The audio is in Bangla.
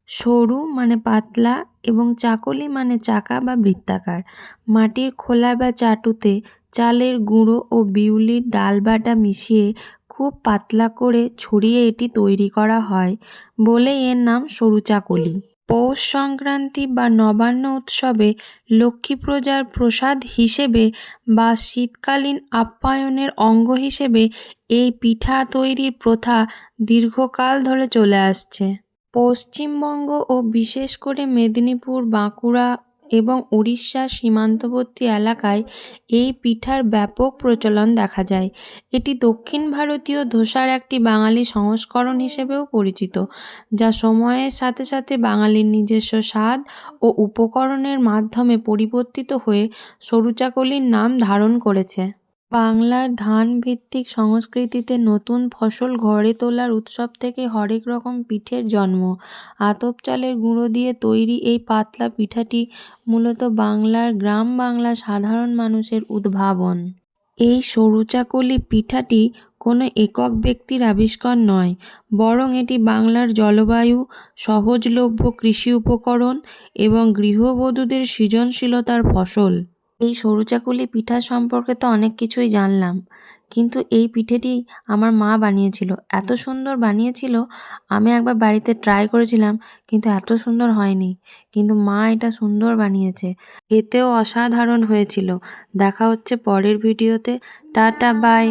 সরু মানে পাতলা এবং চাকলি মানে চাকা বা বৃত্তাকার। মাটির খোলা বা চাটুতে চালের গুঁড়ো ও বিউলির ডালবাটা মিশিয়ে খুব পাতলা করে ছড়িয়ে এটি তৈরি করা হয় বলেই এর নাম সরু চাকলি। পৌষ সংক্রান্তি বা নবান্ন উৎসবে লক্ষ্মী পূজার প্রসাদ হিসেবে বা শীতকালীন আপ্যায়নের অঙ্গ হিসেবে এই পিঠা তৈরির প্রথা দীর্ঘকাল ধরে চলে আসছে। পশ্চিমবঙ্গ ও বিশেষ করে মেদিনীপুর, বাঁকুড়া এবং উড়িষ্যার সীমান্তবর্তী এলাকায় এই পিঠার ব্যাপক প্রচলন দেখা যায়। এটি দক্ষিণ ভারতীয় ধোসার একটি বাঙালি সংস্করণ হিসেবেও পরিচিত, যা সময়ের সাথে সাথে বাঙালির নিজস্ব স্বাদ ও উপকরণের মাধ্যমে পরিবর্তিত হয়ে সরু চাকলির নাম ধারণ করেছে। বাংলার ধান ভিত্তিক সংস্কৃতিতে নতুন ফসল ঘরে তোলার উৎসব থেকে হরেক রকম পিঠের জন্ম। আতপ চালের গুঁড়ো দিয়ে তৈরি এই পাতলা পিঠাটি মূলত বাংলার গ্রাম বাংলা সাধারণ মানুষের উদ্ভাবন। এই সরু চাকলি পিঠাটি কোনো একক ব্যক্তির আবিষ্কার নয়, বরং এটি বাংলার জলবায়ু, সহজলভ্য কৃষি উপকরণ এবং গৃহবধূদের সৃজনশীলতার ফসল। এই সরু চাকুলি পিঠা সম্পর্কে তো অনেক কিছুই জানলাম, কিন্তু এই পিঠেটি আমার মা বানিয়েছিল, এত সুন্দর বানিয়েছিল। আমি একবার বাড়িতে ট্রাই করেছিলাম, কিন্তু এত সুন্দর হয়নি। কিন্তু মা এটা সুন্দর বানিয়েছে, খেতেও অসাধারণ হয়েছিল। দেখা হচ্ছে পরের ভিডিওতে। Tata, by.